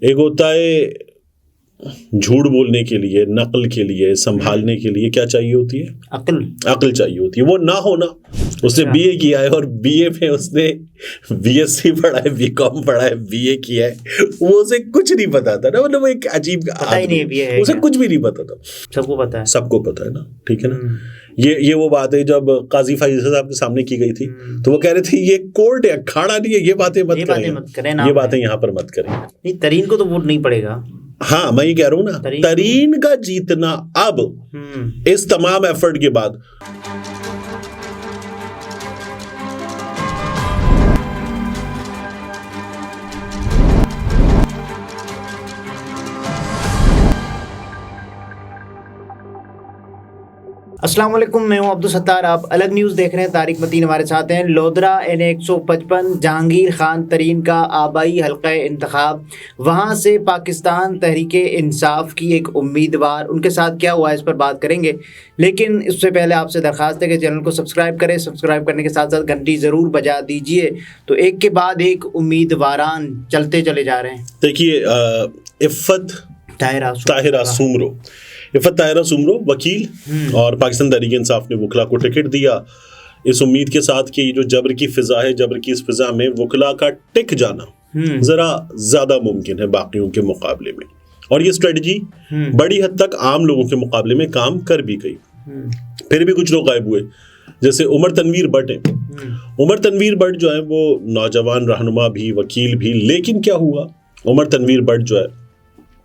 एक होता है झूठ बोलने के लिए, नकल के लिए, संभालने के लिए क्या चाहिए होती है? अक्ल चाहिए होती है। वो ना हो ना, उसने बीए किया है और बीए में उसने बीएससी पढ़ा है, बीकॉम पढ़ा है, बीए किया है, वो उसे कुछ नहीं पता था ना। मतलब वो एक अजीब उसे कुछ भी नहीं पता था। सबको पता है ना, ठीक है ना। ये वो बात है जब काजी फैसल साहब के सामने की गई थी तो वो कह रहे थे ये कोर्ट है, अखाड़ा नहीं है, ये बातें मत करें, ये बातें यहाँ पर मत करें। तरीन को तो वोट नहीं पड़ेगा। हाँ, मैं ये कह रहा हूँ ना, तरीन का जीतना अब इस तमाम एफर्ट के बाद। अस्सलाम वालेकुम, मैं हूं अब्दुल सत्तार। आप अलग न्यूज़ देख रहे हैं। तारिक मतीन हमारे साथ हैं। लोधरा NA-155 जहांगीर खान तरीन का आबाई हल्का इंतखाब, वहां से पाकिस्तान तहरीक इंसाफ की एक उम्मीदवार, उनके साथ क्या हुआ इस पर बात करेंगे। लेकिन इससे पहले आपसे दरख्वास्त है कि चैनल को सब्सक्राइब करें। सब्सक्राइब करने के साथ साथ घंटी ज़रूर बजा दीजिए। तो एक के बाद एक उम्मीदवारान चलते चले जा रहे हैं। देखिए, इफ़्फ़त ताहिरा सुमरो, इफ़्फ़त ताहिरा सुमरो वकील और पाकिस्तान तहरीक इंसाफ ने वकला को टिकट दिया इस उम्मीद के साथ कि जो जबर की फिजा है, जबर की इस फिजा में वकला का टिक जाना ज़रा ज़्यादा मुमकिन है बाकियों के मुकाबले में। और ये स्ट्रेटजी बड़ी हद तक आम लोगों के मुकाबले में काम कर भी गई। फिर भी कुछ लोग गायब हुए, जैसे उमर तनवीर भट्ट हैं। उमर तनवीर भट्ट जो है वो नौजवान रहनुमा भी, वकील भी, लेकिन क्या हुआ, उमर तनवीर भट्ट जो है,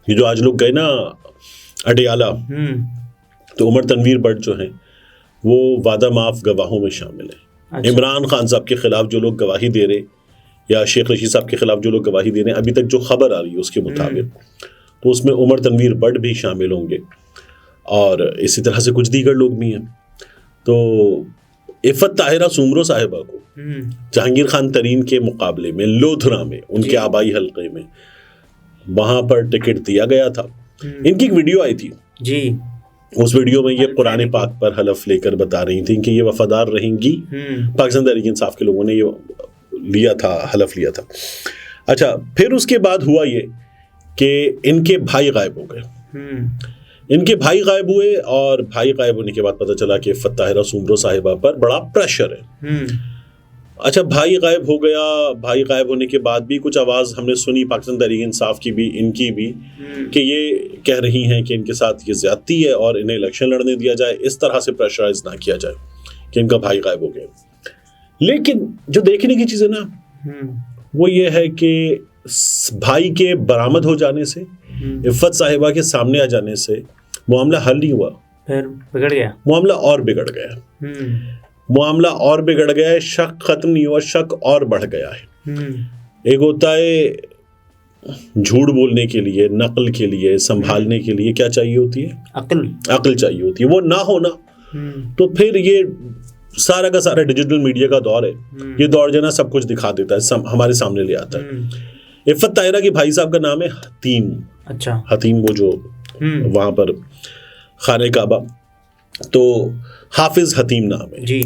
ये जो आज लोग गए ना अडियाला, तो उमर तनवीर भट्ट जो है वो वादा माफ गवाहों में शामिल है। अच्छा। इमरान खान साहब के खिलाफ जो लोग गवाही दे रहे, या शेख रशीद साहब के खिलाफ जो लोग गवाही दे रहे हैं, अभी तक जो खबर आ रही है उसके मुताबिक, तो उसमें उमर तनवीर भट्ट भी शामिल होंगे और इसी तरह से कुछ दीगर लोग भी हैं। तो इफ़्फ़त ताहिरा सुमरो साहिबा को जहांगीर खान तरीन के मुकाबले में लोधरा में, उनके आबाई हल्के में, वहां पर टिकट दिया गया था। इनकी एक वीडियो आई थी जी। उस वीडियो में ये कुरान पाक पर हलफ लेकर बता रही थी कि ये वफादार रहेंगी। पाकिस्तान तहरीक इंसाफ के लोगों ने ये लिया था, हलफ लिया था। अच्छा, फिर उसके बाद हुआ ये कि इनके भाई गायब हो गए। इनके भाई गायब हुए और भाई गायब होने के बाद पता चला कि इफ़्फ़त ताहिरा सुमरो साहिबा पर बड़ा प्रेशर है। अच्छा, भाई गायब हो गया। भाई गायब होने के बाद भी कुछ आवाज़ हमने सुनी पाकिस्तान तहरीक इंसाफ की भी, इनकी भी, कि ये कह रही हैं कि इनके साथ ये ज़्यादती है और इन्हें इलेक्शन लड़ने दिया जाए, इस तरह से प्रेशराइज ना किया जाए कि इनका भाई गायब हो गया। लेकिन जो देखने की चीज़ है ना, वो ये है कि भाई के बरामद हो जाने से, इफ़्फ़त साहिबा के सामने आ जाने से मामला हल नहीं हुआ, फिर बिगड़ गया मामला और बिगड़ गया। मामला और बिगड़ गया है, शक खत्म नहीं हुआ, शक और बढ़ गया है। एक होता है झूठ बोलने के लिए, नकल के लिए, संभालने के लिए क्या चाहिए होती है? अक्ल चाहिए होती है। वो ना हो ना, तो फिर ये सारा का सारा डिजिटल मीडिया का दौर है। ये दौर जो ना सब कुछ दिखा देता है, हमारे सामने ले आता है। इफ़्फ़त ताहिरा के भाई साहब का नाम है हतीम। अच्छा, हतीम, वो जो वहां पर खाने काबा, तो हाफिज हतीम नाम है जी।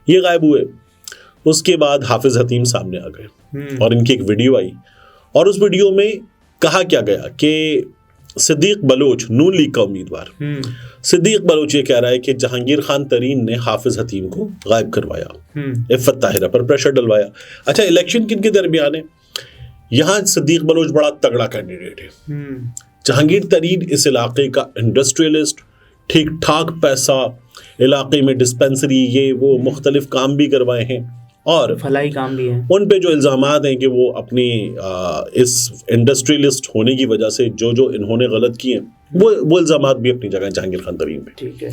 ये गायब हुए, उसके बाद हाफिज हतीम सामने आ गए और इनकी एक वीडियो आई और उस वीडियो में कहा क्या गया कि सिद्दीक बलोच, नून लीग का उम्मीदवार सिद्दीक बलोच ये कह रहा है कि जहांगीर खान तरीन ने हाफिज हतीम को गायब करवाया, इफ़्फ़त ताहिरा पर प्रेशर डलवाया। अच्छा, इलेक्शन किनके दरमियान है? यहाँ सिद्दीक बलोच बड़ा तगड़ा कैंडिडेट है। जहांगीर तरीन इस इलाके का इंडस्ट्रियलिस्ट, ठीक ठाक पैसा, इलाके में डिस्पेंसरी, ये वो मुख्तलिफ काम भी करवाए हैं और फलाई काम भी है। उन पे जो इल्ज़ामात हैं कि वो अपनी इस इंडस्ट्रियलिस्ट होने की वजह से जो इन्होंने गलत किए, वो इल्ज़ामात भी अपनी जगह जहांगीर खान तरीन पे। ठीक है।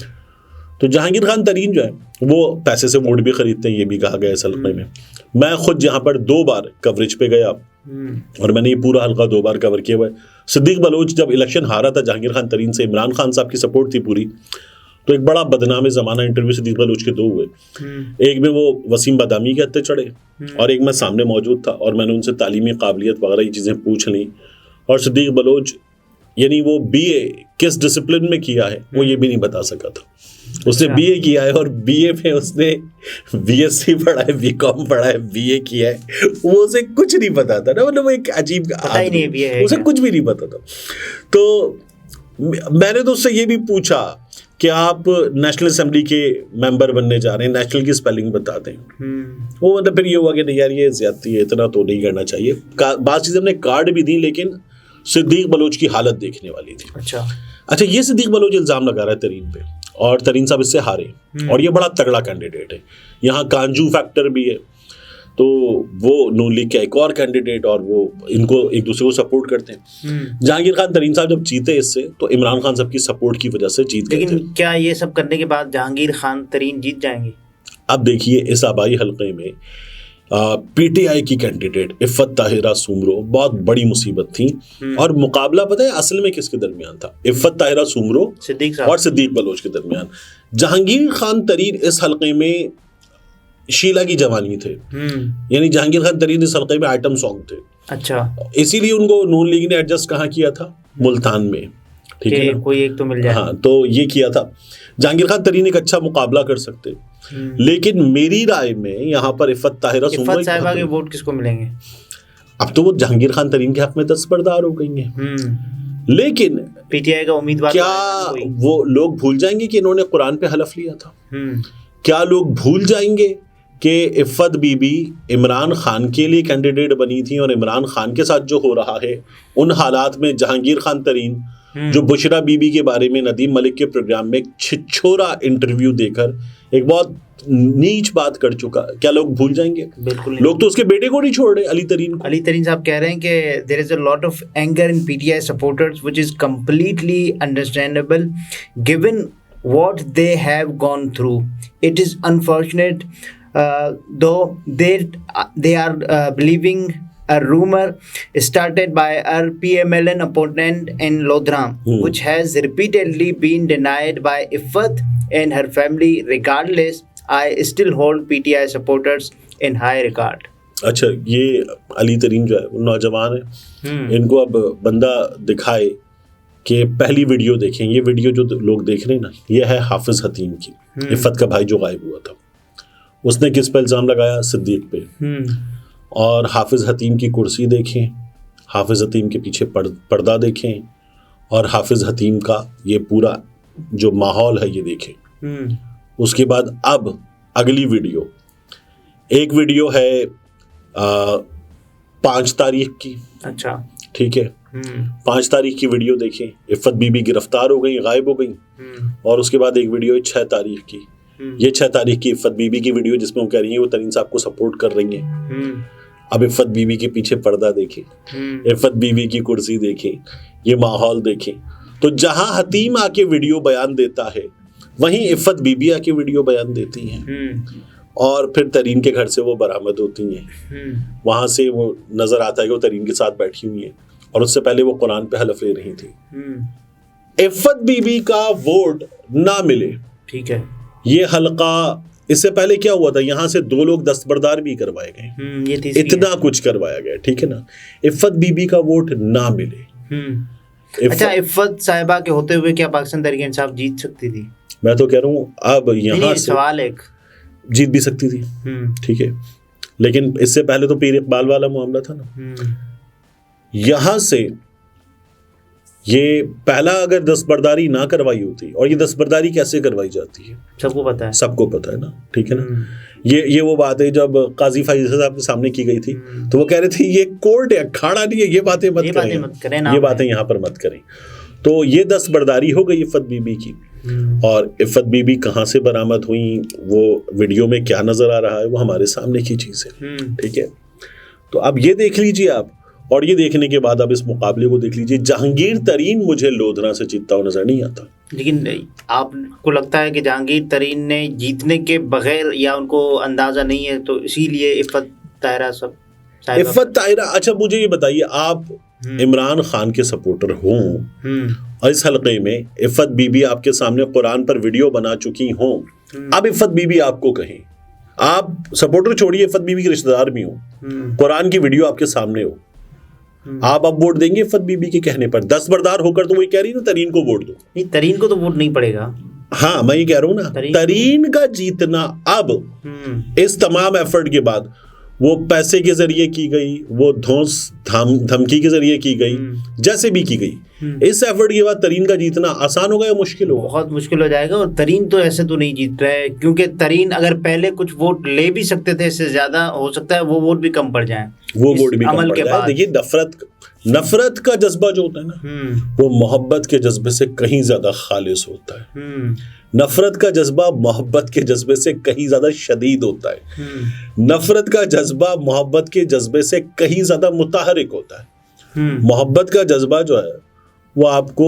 तो जहांगीर खान तरीन जो है वो पैसे से वोट भी खरीदते हैं, ये भी कहा गया इस हल्के में। मैं खुद यहाँ पर 2 बार कवरेज पे गया और मैंने ये पूरा हल्का 2 बार कवर किया हुआ है। सिद्दीक बलोच जब इलेक्शन हारा था जहांगीर खान तरीन से, इमरान खान साहब की सपोर्ट थी पूरी, तो एक बड़ा बदनाम ज़माना इंटरव्यू सिद्दीक बलोच के 2 हुए। एक में वो वसीम बादामी के हत्थे चढ़े और एक मैं सामने मौजूद था और मैंने उनसे तालीमी काबिलियत वगैरह ये चीज़ें पूछ ली और सिद्दीक बलोच यानी वो बीए किस डिसिप्लिन में किया है वो ये भी नहीं बता सका था। उसने बीए किया है और बीए में उसने बीएससी पढ़ा है, बीकॉम पढ़ा है, बीए किया है, वो उसे कुछ नहीं पता था ना, मतलब वो एक अजीब उसे कुछ भी नहीं पता था। तो मैंने तो उससे ये भी पूछा कि आप नेशनल असेंबली के मेंबर बनने जा रहे हैं, नेशनल की स्पेलिंग बता दें। वो मतलब फिर ये हुआ कि नहीं यार ये ज्यादती है, इतना तो नहीं करना चाहिए। बात चीज़ें हमने कार्ड भी दी, लेकिन सिद्दीक बलोच की हालत देखने वाली थी। अच्छा ये सिद्दीक बलोच इल्ज़ाम लगा रहा है तरीन पे, और तरीन साहब इससे हारे, और ये बड़ा तगड़ा कैंडिडेट है। यहाँ कांजू फैक्टर भी है, तो वो नून लीग का एक और कैंडिडेट, और वो इनको एक दूसरे को सपोर्ट करते हैं। जहांगीर खान तरीन साहब जब जीते इससे, तो इमरान खान साहब की सपोर्ट की वजह से जीत गए। लेकिन क्या ये सब करने के बाद जहांगीर खान तरीन जीत जाएंगे? अब देखिए इस आबाई हल्के में पीटीआई की कैंडिडेट इफ़त ताहिरा सुमरो बहुत बड़ी मुसीबत थी, और मुकाबला पता है असल में किसके दरमियान था? इफ़त ताहिरा सुमरो और सिद्दीक बलोच के दरमियान। जहांगीर खान तरीन इस हल्के में शीला की जवानी थे, यानी जहांगीर खान तरीन इस हल्के में आइटम सॉन्ग थे। अच्छा, इसीलिए उनको नून लीग ने एडजस्ट कहाँ किया था? मुल्तान में, ठीक है ना, कोई एक तो मिल जाए। हाँ, तो ये किया था। जहांगीर खान तरीन एक अच्छा मुकाबला कर सकते, लेकिन मेरी राय में यहाँ पर इफ़त ताहिरा सुमरो साहिबा के वोट किसको मिलेंगे? अब तो वो जहांगीर खान तरीन के हक में दस्तबरदार हो गई हैं। लेकिन पीटीआई का उम्मीदवार क्या वो लोग भूल जाएंगे कि इन्होंने कुरान पे हलफ लिया था? क्या लोग भूल जाएंगे कि इफ़त बीबी इमरान खान के लिए कैंडिडेट बनी थी, और इमरान खान के साथ जो हो रहा है उन हालात में जहांगीर खान तरीन जो बुशरा बीबी के बारे में नदीम मलिक के प्रोग्राम में छिछोरा इंटरव्यू देकर एक बहुत नीच बात कर चुका, क्या लोग भूल जाएंगे? बिल्कुल। लोग तो उसके बेटे को नहीं छोड़ रहे, अली तरीन को। अली तरीन साहब कह रहे हैं कि there is a lot of anger in PTI supporters which is completely understandable given what they have gone through. It is unfortunate though they are believing a rumor started by our PMLN opponent in Lodhra, which has repeatedly been denied by Iffat and her family. Regardless, I still hold PTI supporters in high regard. अच्छा, ये अली तरीन जो है वो नौजवान है, इनको अब बंदा दिखाए कि पहली वीडियो देखें। ये वीडियो जो लोग देख रहे हैं ना, ये है हाफिज हतीम की, इफ़त का भाई जो गायब हुआ था। उसने किस पे इल्ज़ाम लगाया? सिद्दीक पे। और हाफिज हतीम की कुर्सी देखें, हाफिज हतीम के पीछे पर्दा देखें, और हाफिज हतीम का ये पूरा जो माहौल है ये देखें। उसके बाद अब अगली वीडियो, एक वीडियो है 5 तारीख की। अच्छा, ठीक है, 5 तारीख की वीडियो देखें, इफ़त बीबी गिरफ्तार हो गई, गायब हो गई। और उसके बाद एक वीडियो है 6 तारीख की। ये 6 तारीख की इफ़त बीबी की वीडियो, जिसमें वो कह रही है वो तरीन साहब को सपोर्ट कर रही हैं। अब इफ़त बीबी के पीछे पर्दा देखें, इफ़त बीबी की कुर्सी देखें, ये माहौल देखें। तो जहां हतीम आके वीडियो बयान देता है, वहीं इफ़त बीबी आके वीडियो बयान देती हैं, और फिर तरीन के घर से वो बरामद होती हैं। वहां से वो नजर आता है कि वो तरीन के साथ बैठी हुई है, और उससे पहले वो कुरान पे हलफ ले रही थी। इफ़त बीबी का वोट ना मिले, ठीक है, ये हलका, इससे पहले क्या हुआ था, यहाँ से 2 लोग दस्तबरदार भी करवाए गए, इतना कुछ करवाया गया, ठीक है ना। इफ़त बीबी का वोट ना मिले। अच्छा, इफ़त साहिबा के होते हुए क्या पाकिस्तान तहरीक इंसाफ जीत सकती थी? मैं तो कह रहा हूँ अब यहाँ से सवाल एक जीत भी सकती थी, ठीक है, लेकिन इससे पहले तो पीर इकबाल वाला मामला था ना। यहां से ये पहला अगर दस्तबरदारी ना करवाई होती, और ये दस्तबरदारी कैसे करवाई जाती है सबको पता है, सबको पता है ना, ठीक है ना। ये वो बात है जब काजी फैसल साहब के सामने की गई थी, तो वो कह रहे थे ये कोर्ट है, अखाड़ा नहीं है, ये बातें मत करें, ये बातें यहाँ पर मत करें। तो ये दस्तबरदारी हो गई इफ़त बीबी की। और इफ़त बीबी कहाँ से बरामद हुई, वो वीडियो में क्या नजर आ रहा है, वो हमारे सामने की चीज़ है, ठीक है। तो अब ये देख लीजिए आप, और ये देखने के बाद अब इस मुकाबले को देख लीजिए। जहांगीर तरीन मुझे लोधरा से जीतता हुआ नजर नहीं आता। लेकिन आपको लगता है कि जहांगीर तरीन ने जीतने के बगैर, या उनको अंदाजा नहीं है, तो इसीलिए इफ़त ताहिरा इफ़त ताहिरा। अच्छा, मुझे ये बताइए, आप इमरान खान के सपोर्टर हों और इस हलके में इफ़त बीबी आपके सामने कुरान पर वीडियो बना चुकी हों, अब इफ़त बीबी आपको कहें, आप सपोर्टर छोड़िए, इफ़त बीबी के रिश्तेदार भी हों, कुरान की वीडियो आपके सामने हो, आप अब वोट देंगे इफ़त बीबी के कहने पर, दस्तबरदार होकर तो वही कह रही ना तरीन को वोट दो। नहीं, तरीन को तो वोट नहीं पड़ेगा। हाँ, मैं ये कह रहा हूँ ना, तरीन का जीतना अब इस तमाम एफर्ट के बाद, वो पैसे के जरिए की गई, वो धौंस धमकी के जरिए की गई, जैसे भी की गई, इस एफर्ट के बाद तरीन का जीतना आसान होगा या मुश्किल होगा? बहुत मुश्किल हो जाएगा। और तरीन तो ऐसे तो नहीं जीत रहा है, क्योंकि तरीन अगर पहले कुछ वोट ले भी सकते थे, इससे ज्यादा हो सकता है वो वोट भी कम पड़ जाए, वो वोट भी कम पड़ जाए। देखिए, नफरत का जज्बा जो होता है ना, वो मोहब्बत के जज्बे से कहीं ज्यादा खालिस होता है। नफरत का जज्बा मोहब्बत के जज्बे से कहीं ज्यादा शदीद होता है। नफरत का जज्बा मोहब्बत के जज्बे से कहीं ज्यादा मुताहरिक होता है। मोहब्बत का जज्बा जो है वो आपको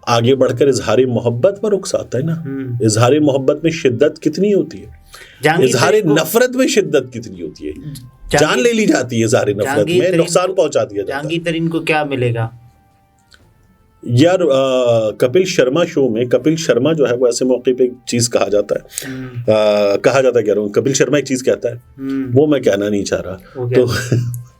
आगे बढ़कर इजहार मोहब्बत पर उकसाता है ना। इजहार मोहब्बत में शिद्दत कितनी होती है, इजहार नफरत में शिद्दत कितनी होती है, जान ले ली जाती है इजहार नफरत में, नुकसान पहुंचा दिया जाता है। जहांगीर तरीन को क्या मिलेगा यार? कपिल शर्मा शो में कपिल शर्मा जो है वो ऐसे मौके पे एक चीज कहा जाता है, कह रहा हूँ, कपिल शर्मा एक चीज कहता है, वो मैं कहना नहीं चाह रहा, तो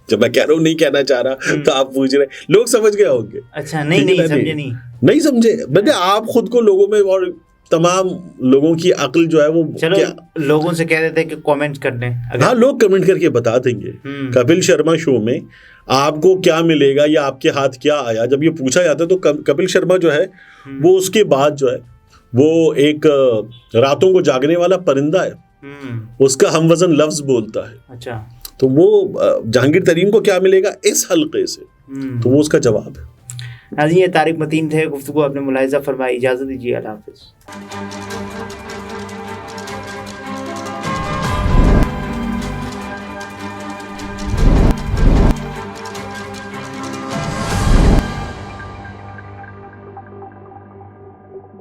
जब मैं कह रहा हूँ नहीं कहना चाह रहा, तो आप पूछ रहे, लोग समझ गए होंगे। अच्छा, नहीं समझे मैंने, आप खुद को लोगों में और तमाम लोगों की अक्ल जो है वो, चलो लोगों से कह देते हैं कि कमेंट कर दें। हाँ, लोग कमेंट करके बता देंगे कपिल शर्मा शो में आपको क्या मिलेगा या आपके हाथ क्या आया, जब ये पूछा जाता है तो कपिल शर्मा जो है वो उसके बाद जो है वो एक रातों को जागने वाला परिंदा है, उसका हमवजन लफ्ज बोलता है। अच्छा, तो वो जहांगीर तरीन को क्या मिलेगा इस हल्के से, तो वो उसका जवाब है। नाज़रीन, ये तारिक मतीन थे, गुफ्तगू आपने मुलाहिज़ा फरमाई। इजाज़त दीजिए, अल्लाह हाफ़िज़।